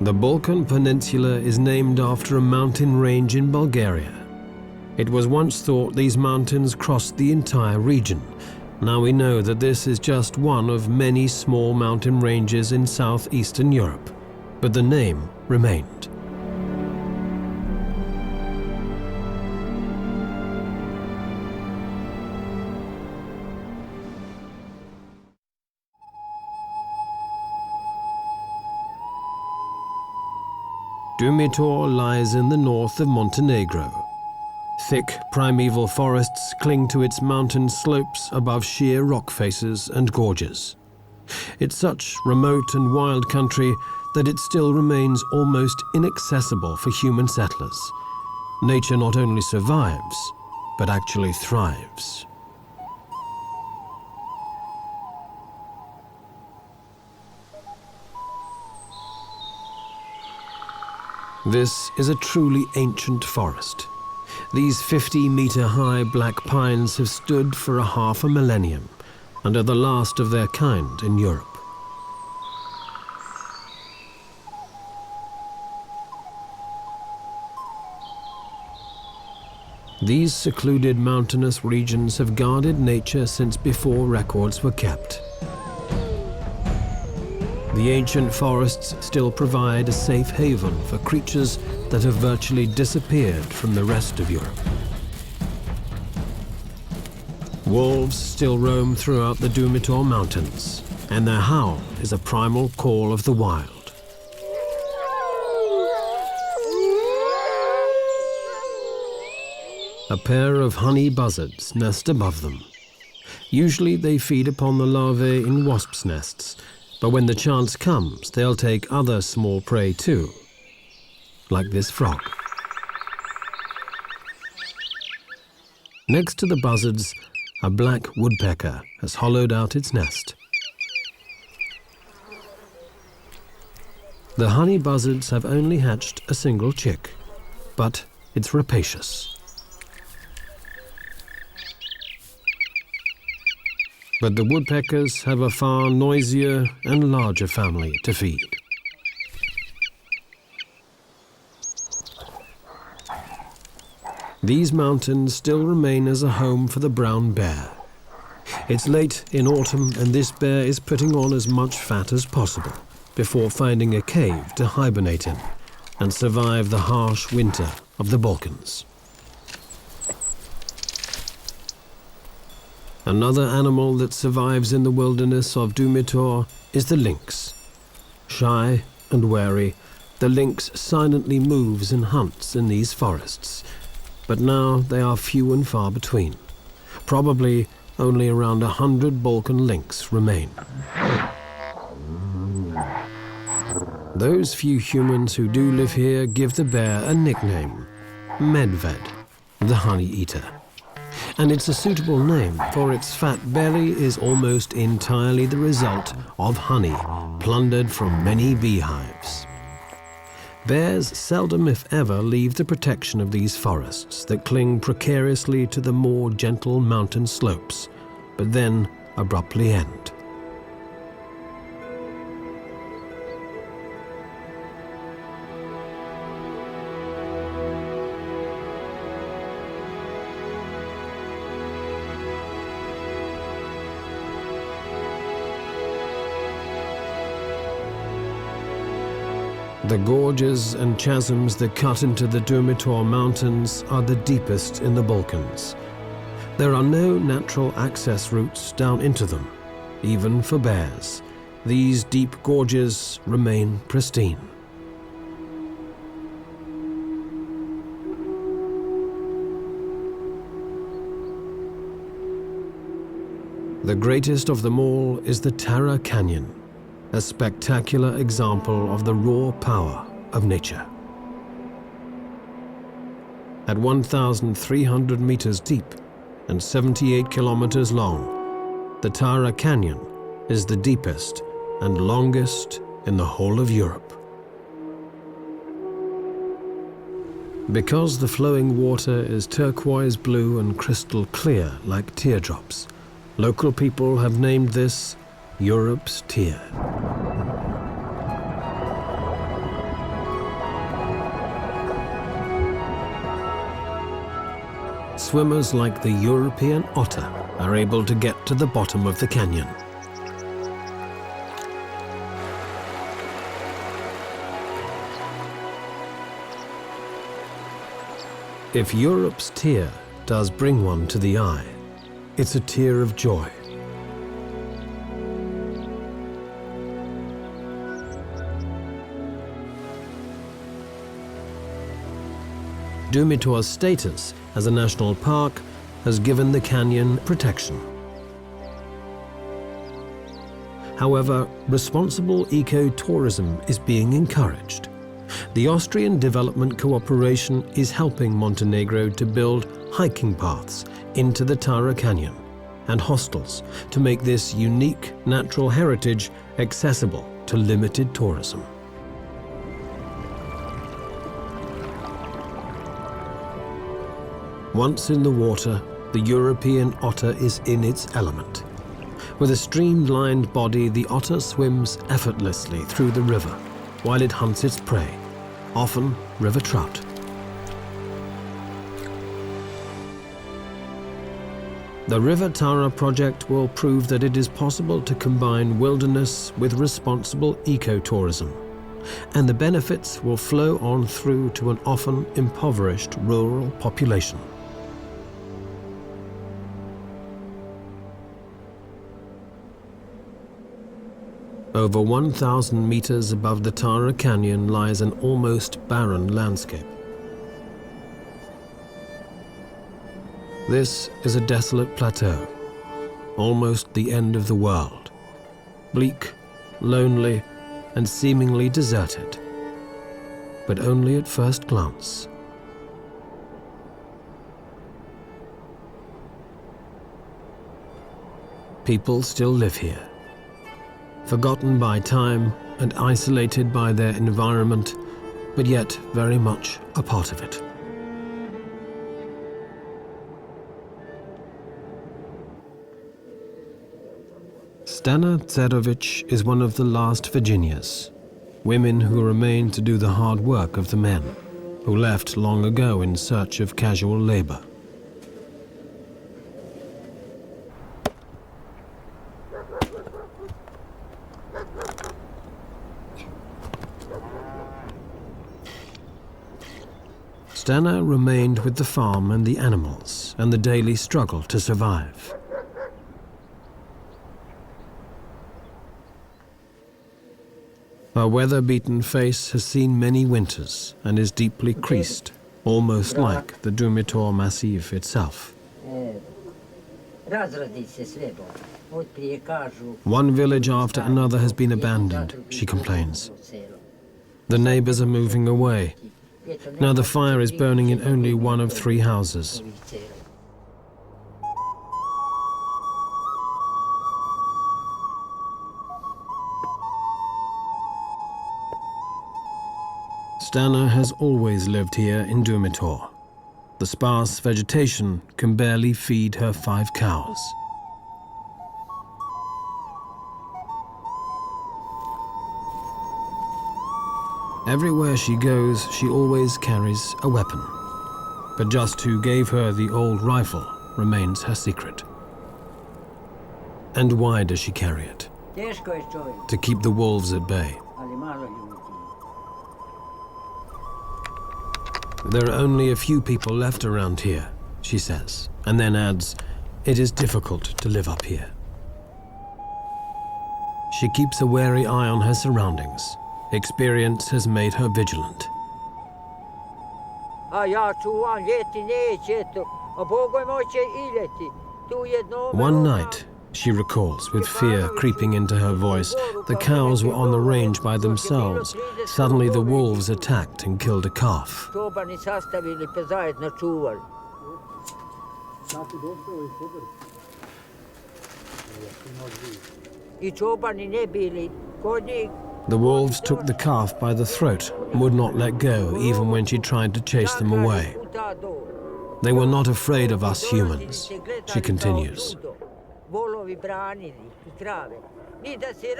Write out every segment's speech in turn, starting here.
The Balkan Peninsula is named after a mountain range in Bulgaria. It was once thought these mountains crossed the entire region. Now we know that this is just one of many small mountain ranges in southeastern Europe, but the name remained. Dumitor lies in the north of Montenegro. Thick primeval forests cling to its mountain slopes above sheer rock faces and gorges. It's such remote and wild country that it still remains almost inaccessible for human settlers. Nature not only survives, but actually thrives. This is a truly ancient forest. These 50-meter-high black pines have stood for a half a millennium and are the last of their kind in Europe. These secluded mountainous regions have guarded nature since before records were kept. The ancient forests still provide a safe haven for creatures that have virtually disappeared from the rest of Europe. Wolves still roam throughout the Dumitor Mountains, and their howl is a primal call of the wild. A pair of honey buzzards nest above them. Usually they feed upon the larvae in wasps' nests, but when the chance comes, they'll take other small prey too, like this frog. Next to the buzzards, a black woodpecker has hollowed out its nest. The honey buzzards have only hatched a single chick, but it's rapacious. But the woodpeckers have a far noisier and larger family to feed. These mountains still remain as a home for the brown bear. It's late in autumn and this bear is putting on as much fat as possible before finding a cave to hibernate in and survive the harsh winter of the Balkans. Another animal that survives in the wilderness of Dumitor is the lynx. Shy and wary, the lynx silently moves and hunts in these forests, but now they are few and far between. Probably only around 100 Balkan lynx remain. Those few humans who do live here give the bear a nickname, Medved, the honey eater. And it's a suitable name, for its fat belly is almost entirely the result of honey plundered from many beehives. Bears seldom, if ever, leave the protection of these forests that cling precariously to the more gentle mountain slopes, but then abruptly end. The gorges and chasms that cut into the Dumitor Mountains are the deepest in the Balkans. There are no natural access routes down into them, even for bears. These deep gorges remain pristine. The greatest of them all is the Tara Canyon, a spectacular example of the raw power of nature. At 1,300 meters deep and 78 kilometers long, the Tara Canyon is the deepest and longest in the whole of Europe. Because the flowing water is turquoise blue and crystal clear like teardrops, local people have named this Europe's Tear. swimmers like the European otter are able to get to the bottom of the canyon. If Europe's tear does bring one to the eye, it's a tear of joy. Dumitor's status as a national park has given the canyon protection. However, responsible eco-tourism is being encouraged. The Austrian Development Cooperation is helping Montenegro to build hiking paths into the Tara Canyon and hostels to make this unique natural heritage accessible to limited tourism. Once in the water, the European otter is in its element. With a streamlined body, the otter swims effortlessly through the river while it hunts its prey, often river trout. The River Tara project will prove that it is possible to combine wilderness with responsible ecotourism, and the benefits will flow on through to an often impoverished rural population. Over 1,000 meters above the Tara Canyon lies an almost barren landscape. This is a desolate plateau, almost the end of the world. Bleak, lonely, and seemingly deserted, but only at first glance. People still live here, forgotten by time and isolated by their environment, but yet very much a part of it. Stana Tserovic is one of the last Virginias, women who remain to do the hard work of the men, who left long ago in search of casual labor. Stana remained with the farm and the animals and the daily struggle to survive. Her weather-beaten face has seen many winters and is deeply creased, almost like the Dumitor Massif itself. One village after another has been abandoned, she complains. The neighbors are moving away. Now the fire is burning in only one of 3 houses. Stana has always lived here in Dumitor. The sparse vegetation can barely feed her 5 cows. Everywhere she goes, she always carries a weapon. But just who gave her the old rifle remains her secret. And why does she carry it? To keep the wolves at bay. There are only a few people left around here, she says, and then adds, it is difficult to live up here. She keeps a wary eye on her surroundings. Experience has made her vigilant. One night, she recalls, with fear creeping into her voice, the cows were on the range by themselves. Suddenly the wolves attacked and killed a calf. The wolves took the calf by the throat and would not let go even when she tried to chase them away. They were not afraid of us humans, she continues.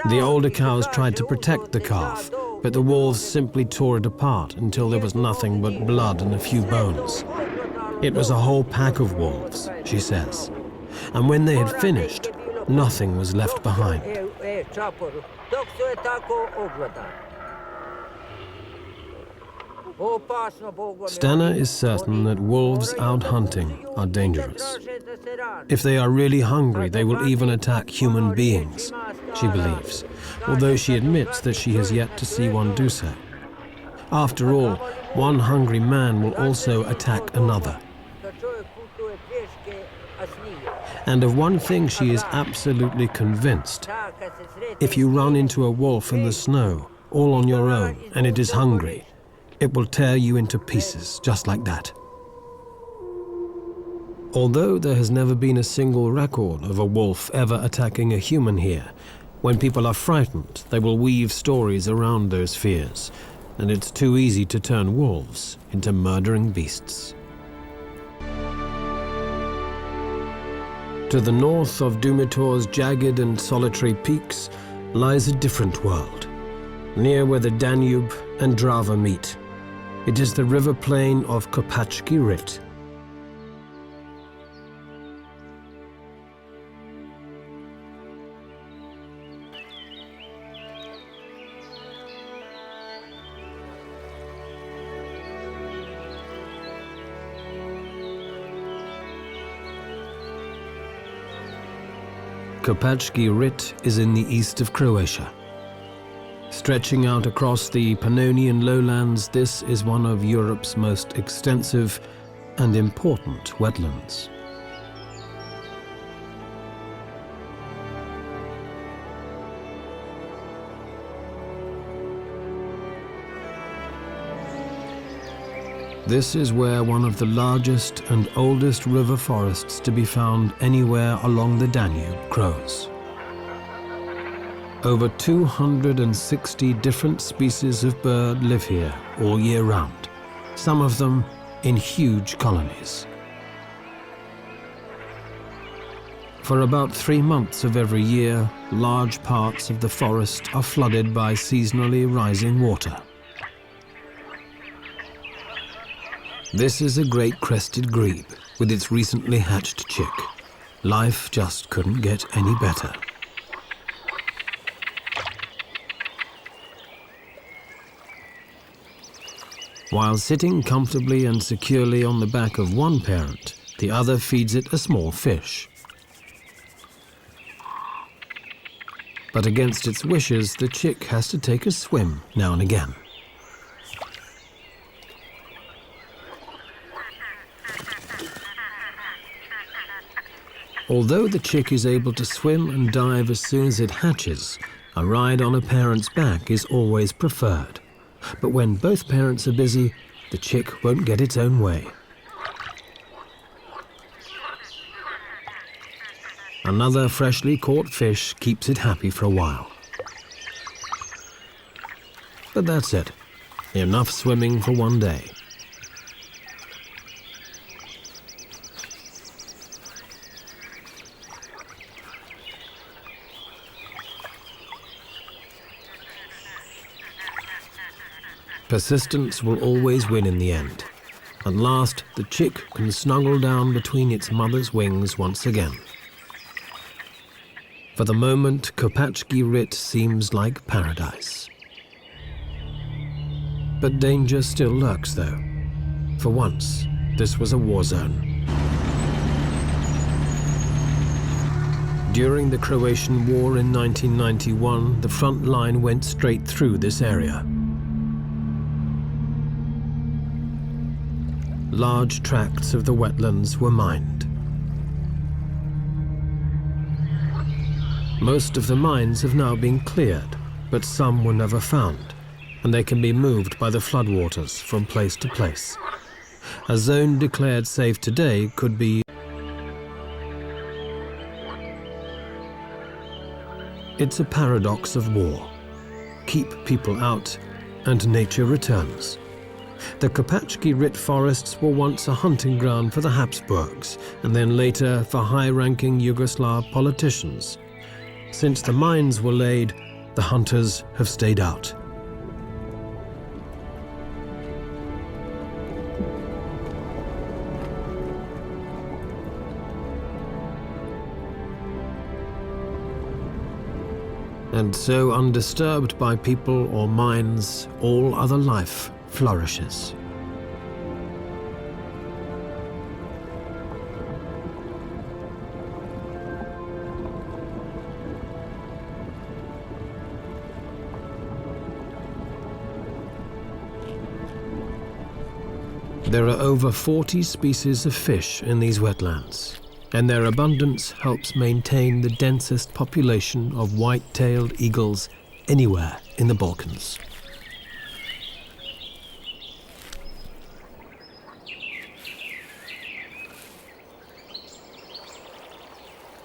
The older cows tried to protect the calf, but the wolves simply tore it apart until there was nothing but blood and a few bones. It was a whole pack of wolves, she says. And when they had finished, nothing was left behind. Stana is certain that wolves out hunting are dangerous. If they are really hungry, they will even attack human beings, she believes, although she admits that she has yet to see one do so. After all, one hungry man will also attack another. And of one thing she is absolutely convinced. If you run into a wolf in the snow, all on your own, and it is hungry, it will tear you into pieces, just like that. Although there has never been a single record of a wolf ever attacking a human here, when people are frightened, they will weave stories around those fears, and it's too easy to turn wolves into murdering beasts. To the north of Dumitor's jagged and solitary peaks lies a different world, near where the Danube and Drava meet. It is the river plain of Kopacki Rit. Kopacki Rit is in the east of Croatia. Stretching out across the Pannonian lowlands, this is one of Europe's most extensive and important wetlands. This is where one of the largest and oldest river forests to be found anywhere along the Danube grows. Over 260 different species of bird live here all year round, some of them in huge colonies. For about 3 months of every year, large parts of the forest are flooded by seasonally rising water. This is a great crested grebe with its recently hatched chick. Life just couldn't get any better. While sitting comfortably and securely on the back of one parent, the other feeds it a small fish. But against its wishes, the chick has to take a swim now and again. Although the chick is able to swim and dive as soon as it hatches, a ride on a parent's back is always preferred. But when both parents are busy, the chick won't get its own way. Another freshly caught fish keeps it happy for a while. But that's it. Enough swimming for one day. Persistence will always win in the end. At last, the chick can snuggle down between its mother's wings once again. For the moment, Kopacki Rit seems like paradise. But danger still lurks, though. For once, this was a war zone. During the Croatian War in 1991, the front line went straight through this area. Large tracts of the wetlands were mined. Most of the mines have now been cleared, but some were never found, and they can be moved by the floodwaters from place to place. A zone declared safe today could be. It's a paradox of war. Keep people out, and nature returns. The Kopacki Rit forests were once a hunting ground for the Habsburgs, and then later for high-ranking Yugoslav politicians. Since the mines were laid, the hunters have stayed out. And so, undisturbed by people or mines, all other life flourishes. There are over 40 species of fish in these wetlands, and their abundance helps maintain the densest population of white-tailed eagles anywhere in the Balkans.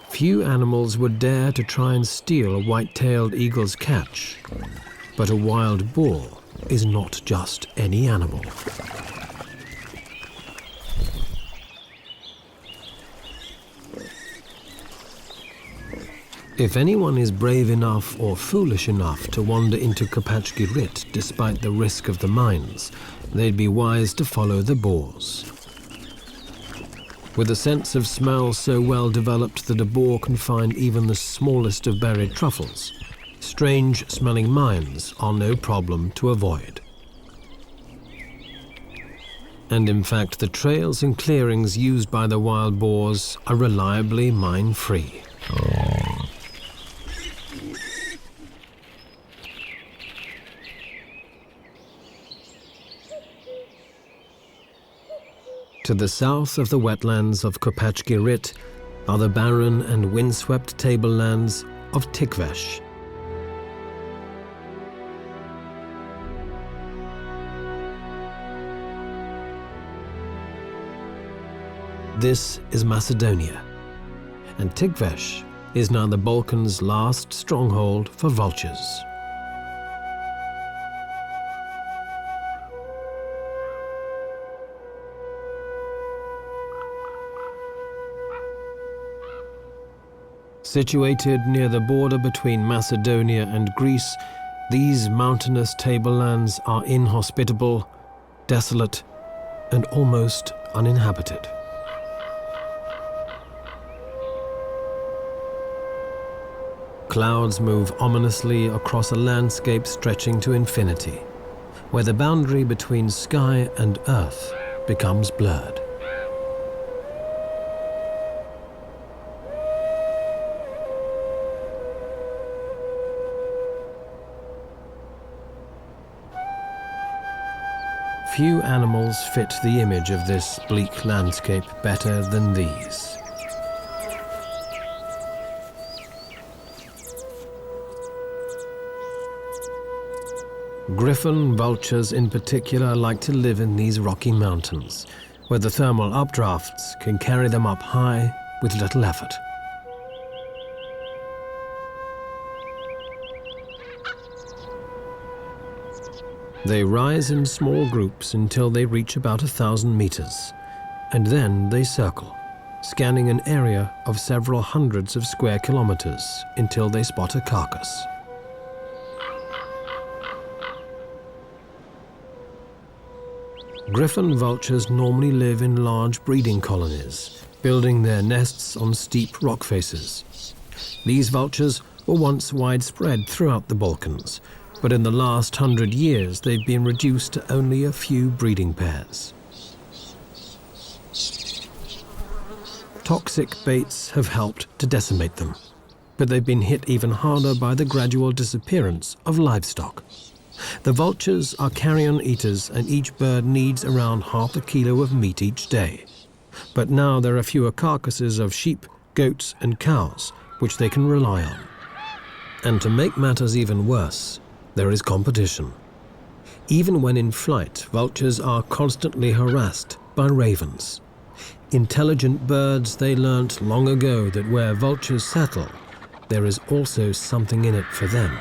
Few animals would dare to try and steal a white-tailed eagle's catch, but a wild boar is not just any animal. If anyone is brave enough or foolish enough to wander into Kopachki Rit despite the risk of the mines, they'd be wise to follow the boars. With a sense of smell so well developed that a boar can find even the smallest of buried truffles, strange-smelling mines are no problem to avoid. And in fact, the trails and clearings used by the wild boars are reliably mine-free. To the south of the wetlands of Kopachki Rit are the barren and windswept tablelands of Tikvesh. This is Macedonia, and Tikvesh is now the Balkans' last stronghold for vultures. Situated near the border between Macedonia and Greece, these mountainous tablelands are inhospitable, desolate, and almost uninhabited. Clouds move ominously across a landscape stretching to infinity, where the boundary between sky and earth becomes blurred. Few animals fit the image of this bleak landscape better than these. Griffon vultures in particular like to live in these rocky mountains, where the thermal updrafts can carry them up high with little effort. They rise in small groups until they reach about 1,000 meters, and then they circle, scanning an area of several hundreds of square kilometers until they spot a carcass. Griffon vultures normally live in large breeding colonies, building their nests on steep rock faces. These vultures were once widespread throughout the Balkans, but in the last 100 years they've been reduced to only a few breeding pairs. Toxic baits have helped to decimate them, but they've been hit even harder by the gradual disappearance of livestock. The vultures are carrion eaters, and each bird needs around half a kilo of meat each day. But now there are fewer carcasses of sheep, goats and cows, which they can rely on. And to make matters even worse, there is competition. Even when in flight, vultures are constantly harassed by ravens. Intelligent birds, they learnt long ago that where vultures settle, there is also something in it for them.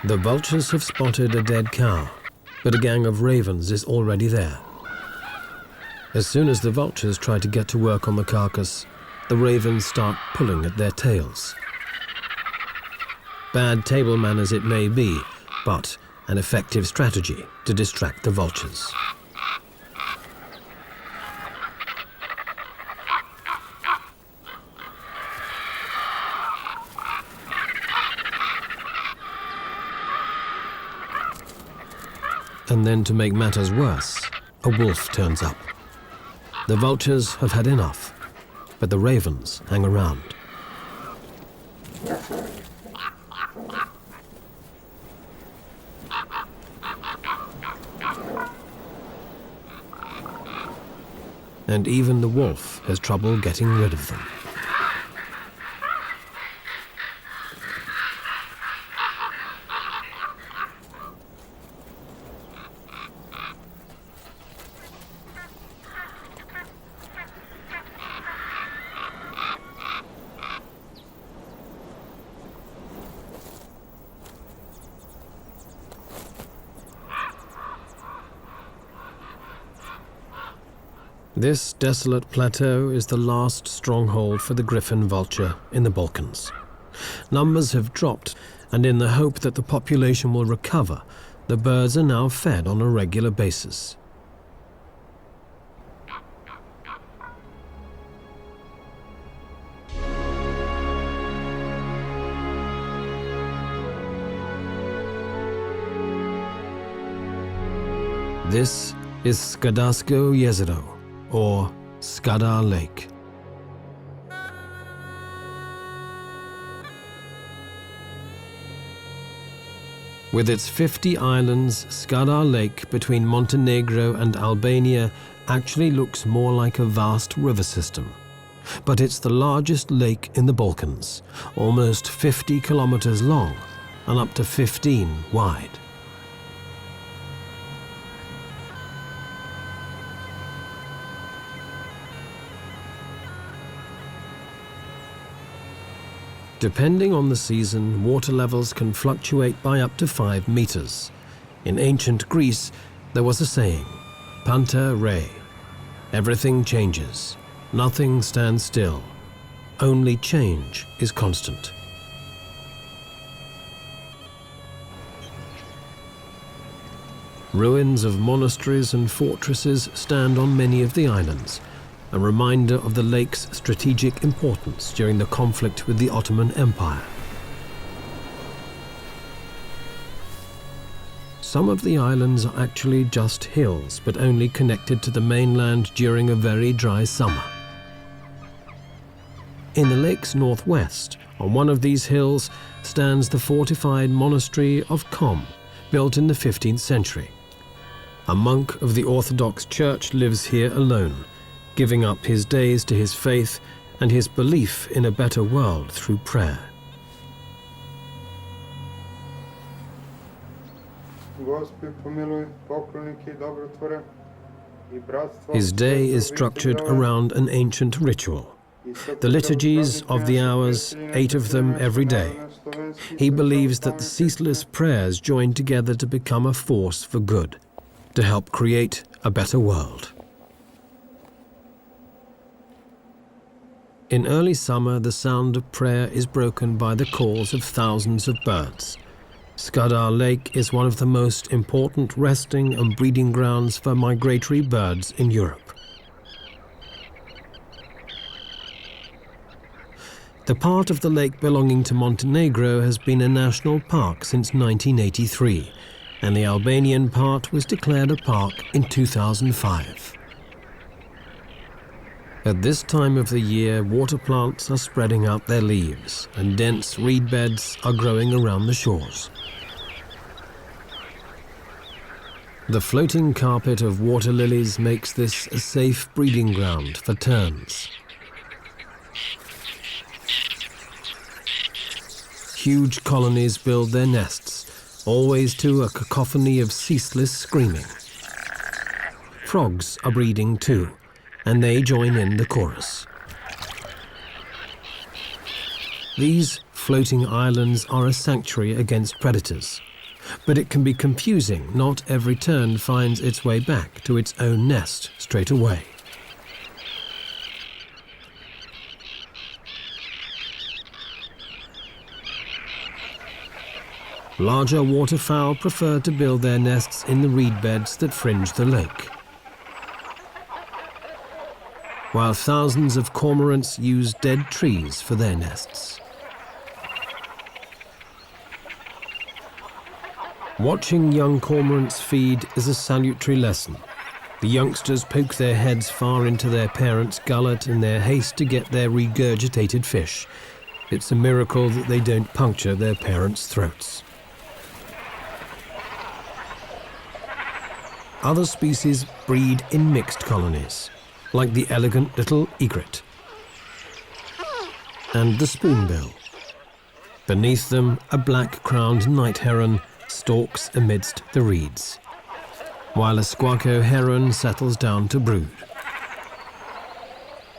The vultures have spotted a dead cow, but a gang of ravens is already there. As soon as the vultures try to get to work on the carcass, the ravens start pulling at their tails. Bad table manners it may be, but an effective strategy to distract the vultures. And then, to make matters worse, a wolf turns up. The vultures have had enough, but the ravens hang around. And even the wolf has trouble getting rid of them. This desolate plateau is the last stronghold for the griffon vulture in the Balkans. Numbers have dropped, and in the hope that the population will recover, the birds are now fed on a regular basis. This is Skadarsko Jezero, or Skadar Lake. With its 50 islands, Skadar Lake between Montenegro and Albania actually looks more like a vast river system. But it's the largest lake in the Balkans, almost 50 kilometers long and up to 15 wide. Depending on the season, water levels can fluctuate by up to 5 meters. In ancient Greece, there was a saying, Panta rei. Everything changes. Nothing stands still. Only change is constant. Ruins of monasteries and fortresses stand on many of the islands, a reminder of the lake's strategic importance during the conflict with the Ottoman Empire. Some of the islands are actually just hills, but only connected to the mainland during a very dry summer. In the lake's northwest, on one of these hills, stands the fortified monastery of Kom, built in the 15th century. A monk of the Orthodox Church lives here alone, giving up his days to his faith and his belief in a better world through prayer. His day is structured around an ancient ritual. The liturgies of the hours, 8 of them every day. He believes that the ceaseless prayers join together to become a force for good, to help create a better world. In early summer, the sound of prayer is broken by the calls of thousands of birds. Skadar Lake is one of the most important resting and breeding grounds for migratory birds in Europe. The part of the lake belonging to Montenegro has been a national park since 1983, and the Albanian part was declared a park in 2005. At this time of the year, water plants are spreading out their leaves, and dense reed beds are growing around the shores. The floating carpet of water lilies makes this a safe breeding ground for terns. Huge colonies build their nests, always to a cacophony of ceaseless screaming. Frogs are breeding too, and they join in the chorus. These floating islands are a sanctuary against predators, but it can be confusing. Not every tern finds its way back to its own nest straight away. Larger waterfowl prefer to build their nests in the reed beds that fringe the lake, while thousands of cormorants use dead trees for their nests. Watching young cormorants feed is a salutary lesson. The youngsters poke their heads far into their parents' gullet in their haste to get their regurgitated fish. It's a miracle that they don't puncture their parents' throats. Other species breed in mixed colonies, like the elegant little egret and the spoonbill. Beneath them, a black-crowned night heron stalks amidst the reeds, while a squacco heron settles down to brood.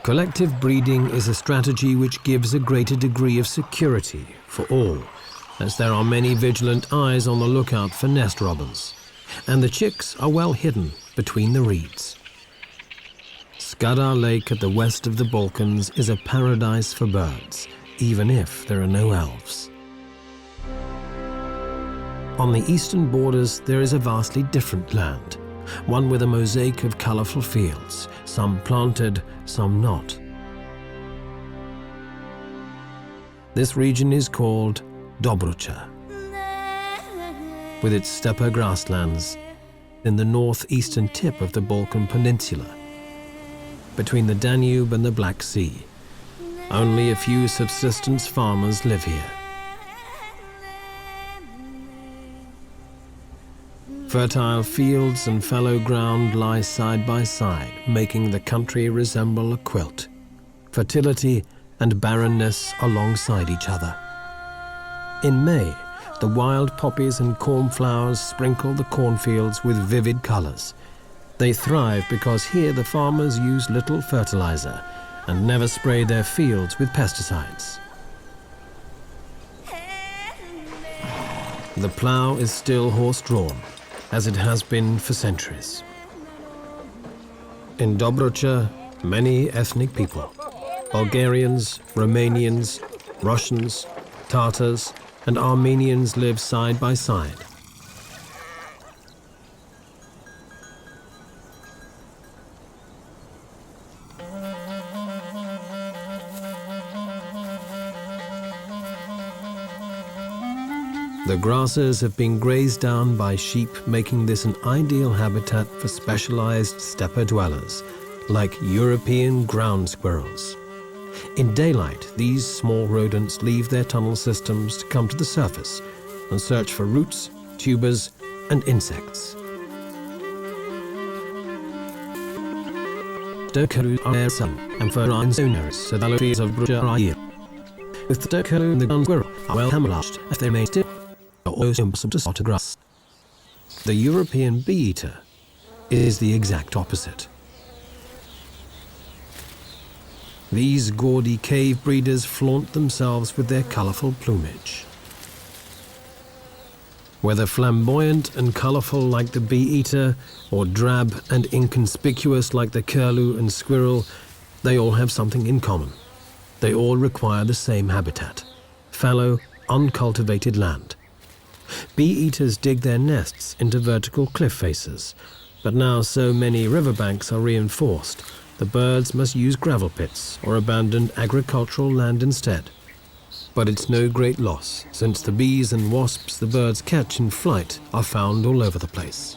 Collective breeding is a strategy which gives a greater degree of security for all, as there are many vigilant eyes on the lookout for nest robbers, and the chicks are well hidden between the reeds. Skadar Lake at the west of the Balkans is a paradise for birds, even if there are no elves. On the eastern borders, there is a vastly different land, one with a mosaic of colourful fields, some planted, some not. This region is called Dobrucha, with its steppe grasslands in the northeastern tip of the Balkan Peninsula, between the Danube and the Black Sea. Only a few subsistence farmers live here. Fertile fields and fallow ground lie side by side, making the country resemble a quilt. Fertility and barrenness alongside each other. In May, the wild poppies and cornflowers sprinkle the cornfields with vivid colors. They thrive because here the farmers use little fertilizer and never spray their fields with pesticides. The plow is still horse-drawn, as it has been for centuries. In Dobrucha, many ethnic people, Bulgarians, Romanians, Russians, Tatars, and Armenians live side by side. The grasses have been grazed down by sheep, making this an ideal habitat for specialized steppe dwellers, like European ground squirrels. In daylight, these small rodents leave their tunnel systems to come to the surface and search for roots, tubers, and insects. Stokalu are sun and for owners, so the trees of Bruja are here. With the Stokalu and the ground squirrel are well camouflaged as they may still also impossible to spot grass. The European bee-eater is the exact opposite. These gaudy cave breeders flaunt themselves with their colorful plumage. Whether flamboyant and colorful like the bee-eater, or drab and inconspicuous like the curlew and squirrel, they all have something in common. They all require the same habitat: fallow, uncultivated land. Bee-eaters dig their nests into vertical cliff faces, but now so many riverbanks are reinforced, the birds must use gravel pits or abandoned agricultural land instead. But it's no great loss, since the bees and wasps the birds catch in flight are found all over the place.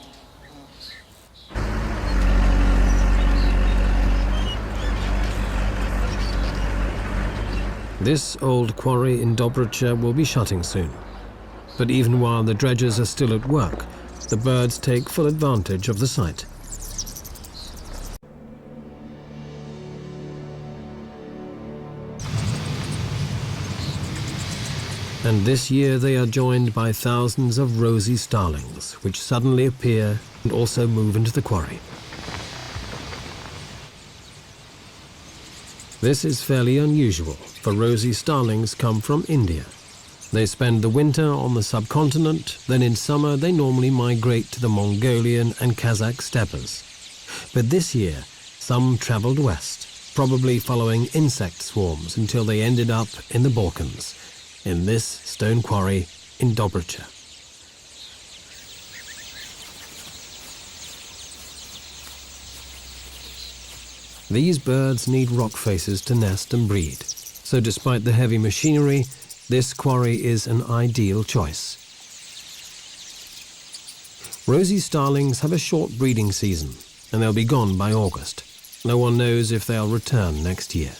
This old quarry in Dobrucha will be shutting soon. But even while the dredgers are still at work, the birds take full advantage of the site. And this year they are joined by thousands of rosy starlings, which suddenly appear and also move into the quarry. This is fairly unusual, for rosy starlings come from India. They spend the winter on the subcontinent, then in summer they normally migrate to the Mongolian and Kazakh steppes. But this year, some traveled west, probably following insect swarms until they ended up in the Balkans, in this stone quarry in Dobrucha. These birds need rock faces to nest and breed, so despite the heavy machinery, this quarry is an ideal choice. Rosy starlings have a short breeding season, and they'll be gone by August. No one knows if they'll return next year.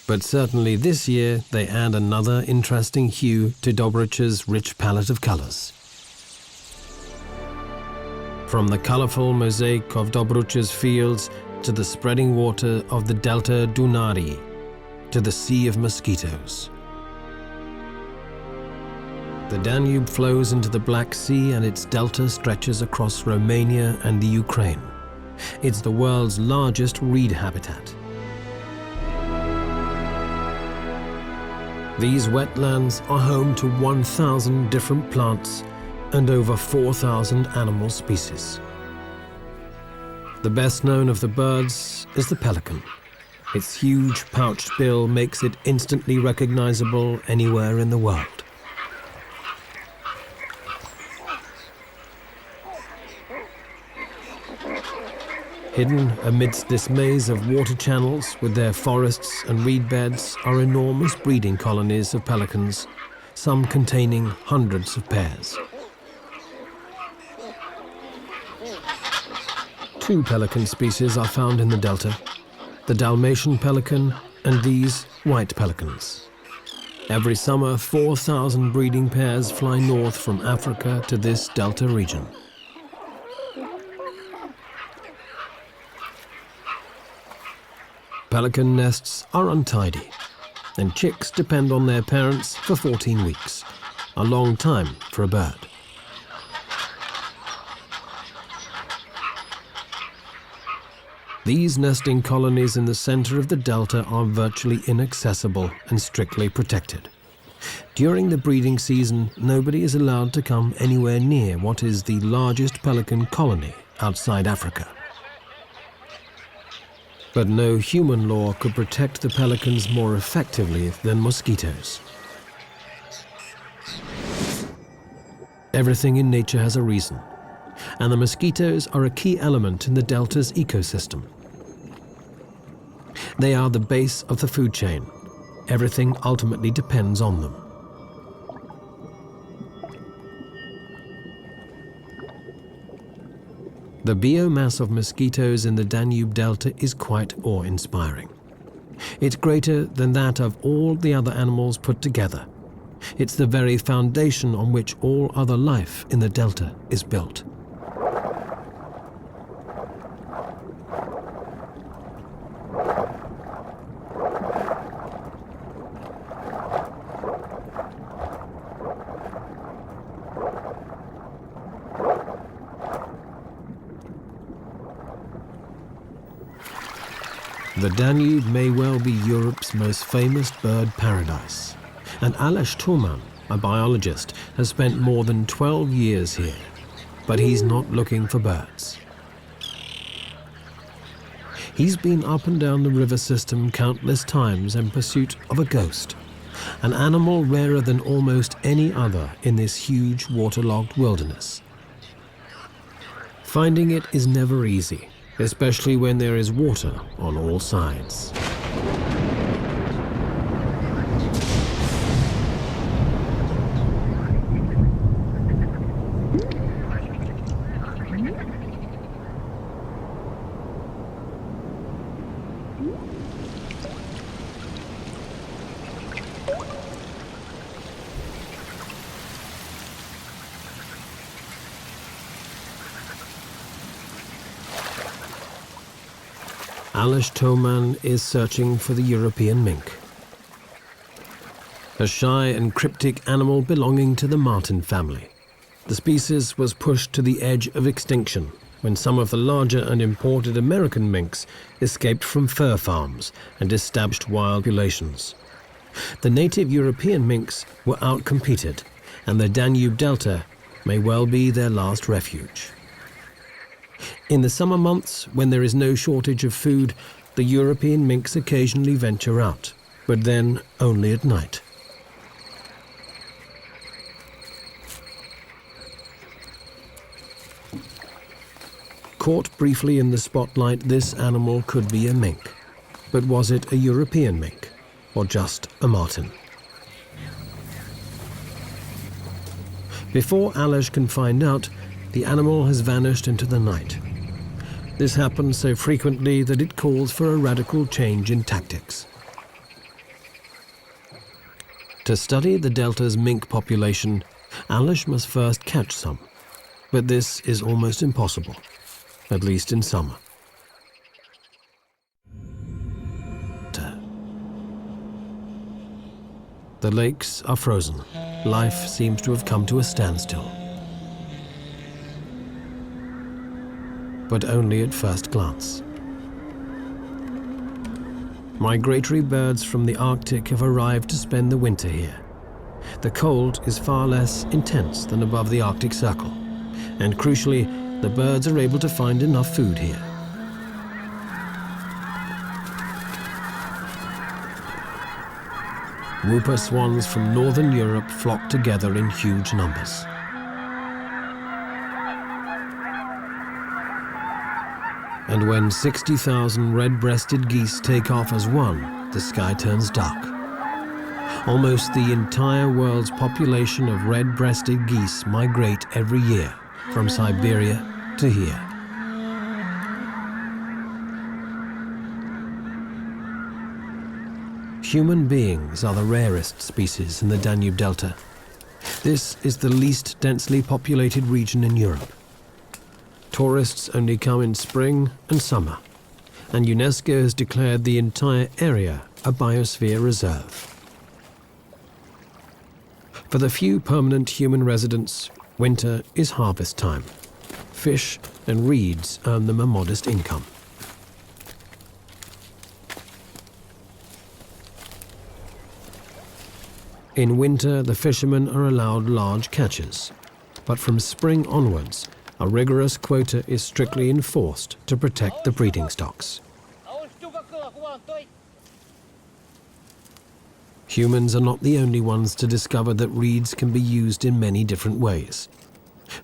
But certainly this year they add another interesting hue to Dobric's rich palette of colours. From the colourful mosaic of Dobric's fields to the spreading water of the Delta Dunării, to the sea of mosquitoes. The Danube flows into the Black Sea and its delta stretches across Romania and the Ukraine. It's the world's largest reed habitat. These wetlands are home to 1,000 different plants and over 4,000 animal species. The best known of the birds is the pelican. Its huge pouched bill makes it instantly recognizable anywhere in the world. Hidden amidst this maze of water channels with their forests and reed beds are enormous breeding colonies of pelicans, some containing hundreds of pairs. Two pelican species are found in the delta, the Dalmatian pelican and these white pelicans. Every summer, 4,000 breeding pairs fly north from Africa to this delta region. Pelican nests are untidy, and chicks depend on their parents for 14 weeks, a long time for a bird. These nesting colonies in the center of the delta are virtually inaccessible and strictly protected. During the breeding season, nobody is allowed to come anywhere near what is the largest pelican colony outside Africa. But no human law could protect the pelicans more effectively than mosquitoes. Everything in nature has a reason, and the mosquitoes are a key element in the delta's ecosystem. They are the base of the food chain. Everything ultimately depends on them. The biomass of mosquitoes in the Danube Delta is quite awe-inspiring. It's greater than that of all the other animals put together. It's the very foundation on which all other life in the Delta is built. The Danube may well be Europe's most famous bird paradise, and Aleš Toman, a biologist, has spent more than 12 years here, but he's not looking for birds. He's been up and down the river system countless times in pursuit of a ghost, an animal rarer than almost any other in this huge waterlogged wilderness. Finding it is never easy, especially when there is water on all sides. Aleš Toman is searching for the European mink, a shy and cryptic animal belonging to the marten family. The species was pushed to the edge of extinction when some of the larger and imported American minks escaped from fur farms and established wild populations. The native European minks were outcompeted, and the Danube Delta may well be their last refuge. In the summer months, when there is no shortage of food, the European minks occasionally venture out, but then only at night. Caught briefly in the spotlight, this animal could be a mink. But was it a European mink, or just a marten? Before Aleš can find out, the animal has vanished into the night. This happens so frequently that it calls for a radical change in tactics. To study the delta's mink population, Alish must first catch some, but this is almost impossible, at least in summer. The lakes are frozen. Life seems to have come to a standstill. But only at first glance. Migratory birds from the Arctic have arrived to spend the winter here. The cold is far less intense than above the Arctic Circle, and crucially, the birds are able to find enough food here. Whooper swans from northern Europe flock together in huge numbers. And when 60,000 red-breasted geese take off as one, the sky turns dark. Almost the entire world's population of red-breasted geese migrate every year from Siberia to here. Human beings are the rarest species in the Danube Delta. This is the least densely populated region in Europe. Tourists only come in spring and summer, and UNESCO has declared the entire area a biosphere reserve. For the few permanent human residents, winter is harvest time. Fish and reeds earn them a modest income. In winter, the fishermen are allowed large catches, but from spring onwards, a rigorous quota is strictly enforced to protect the breeding stocks. Humans are not the only ones to discover that reeds can be used in many different ways.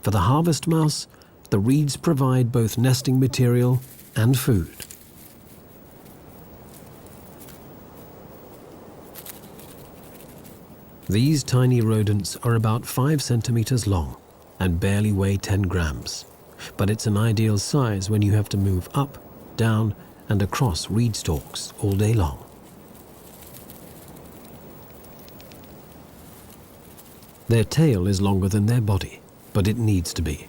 For the harvest mouse, the reeds provide both nesting material and food. These tiny rodents are about 5 centimeters long and barely weigh 10 grams. But it's an ideal size when you have to move up, down, and across reed stalks all day long. Their tail is longer than their body, but it needs to be.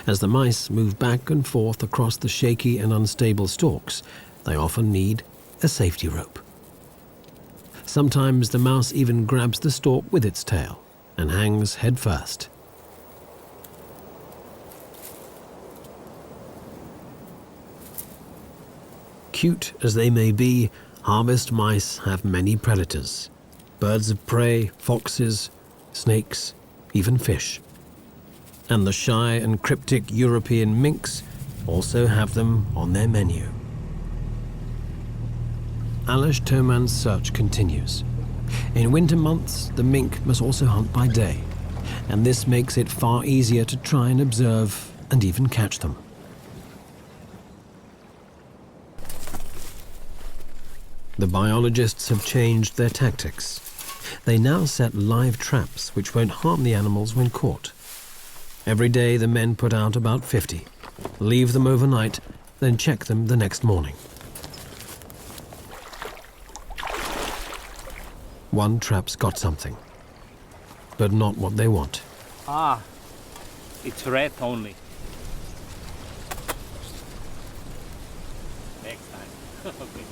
As the mice move back and forth across the shaky and unstable stalks, they often need a safety rope. Sometimes the mouse even grabs the stalk with its tail and hangs head first. Cute as they may be, harvest mice have many predators. Birds of prey, foxes, snakes, even fish. And the shy and cryptic European minks also have them on their menu. Alish Toman's search continues. In winter months, the mink must also hunt by day, and this makes it far easier to try and observe and even catch them. The biologists have changed their tactics. They now set live traps which won't harm the animals when caught. Every day the men put out about 50, leave them overnight, then check them the next morning. One trap's got something, but not what they want. Ah, it's red only. Next time. Okay.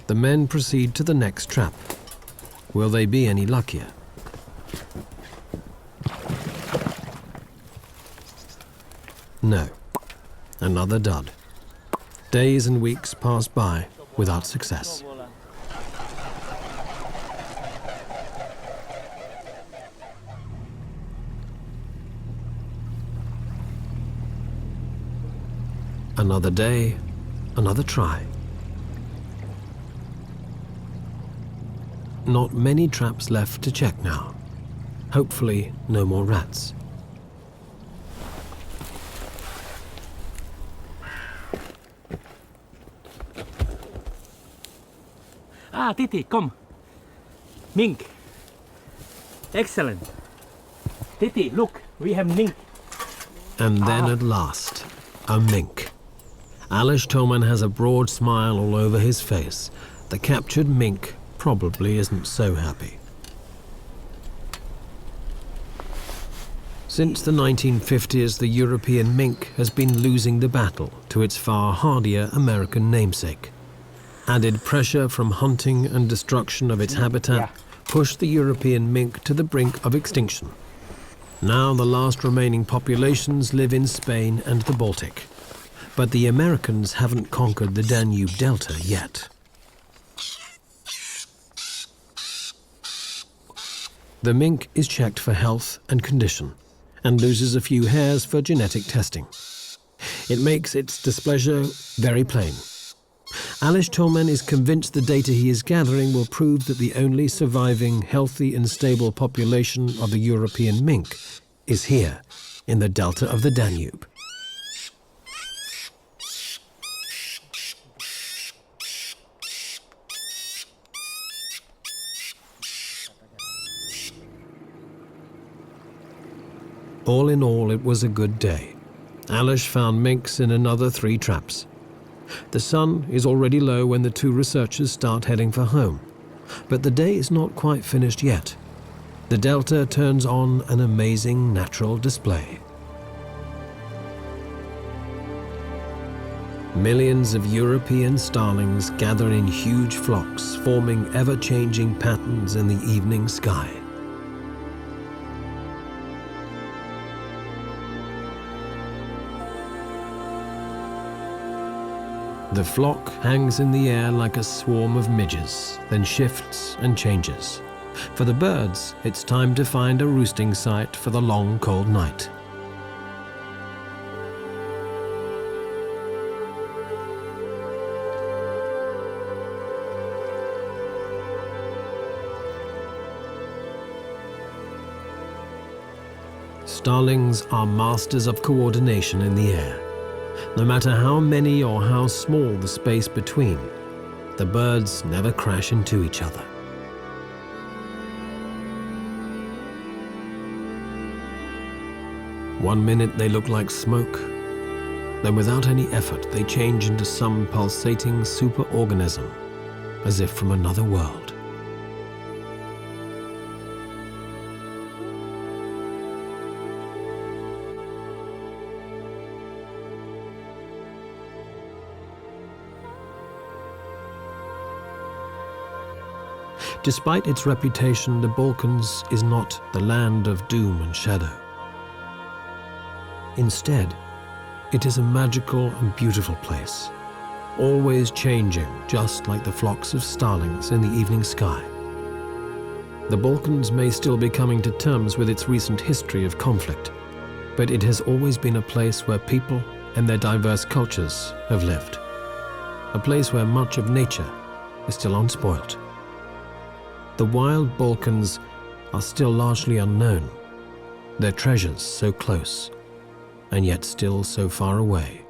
The men proceed to the next trap. Will they be any luckier? No. Another dud. Days and weeks pass by without success. Another day, another try. Not many traps left to check now. Hopefully, no more rats. Ah, Titi, come. Mink. Excellent. Titi, look, we have mink. And then at last, a mink. Alish Toman has a broad smile all over his face. The captured mink probably isn't so happy. Since the 1950s, the European mink has been losing the battle to its far hardier American namesake. Added pressure from hunting and destruction of its habitat pushed the European mink to the brink of extinction. Now the last remaining populations live in Spain and the Baltic. But the Americans haven't conquered the Danube Delta yet. The mink is checked for health and condition, and loses a few hairs for genetic testing. It makes its displeasure very plain. Alish Toman is convinced the data he is gathering will prove that the only surviving healthy and stable population of the European mink is here, in the delta of the Danube. All in all, it was a good day. Alish found minks in another 3 traps. The sun is already low when the 2 researchers start heading for home. But the day is not quite finished yet. The delta turns on an amazing natural display. Millions of European starlings gather in huge flocks, forming ever-changing patterns in the evening sky. The flock hangs in the air like a swarm of midges, then shifts and changes. For the birds, it's time to find a roosting site for the long, cold night. Starlings are masters of coordination in the air. No matter how many or how small the space between, the birds never crash into each other. One minute they look like smoke, then without any effort they change into some pulsating superorganism, as if from another world. Despite its reputation, the Balkans is not the land of doom and shadow. Instead, it is a magical and beautiful place, always changing, just like the flocks of starlings in the evening sky. The Balkans may still be coming to terms with its recent history of conflict, but it has always been a place where people and their diverse cultures have lived. A place where much of nature is still unspoilt. The wild Balkans are still largely unknown, their treasures so close, and yet still so far away.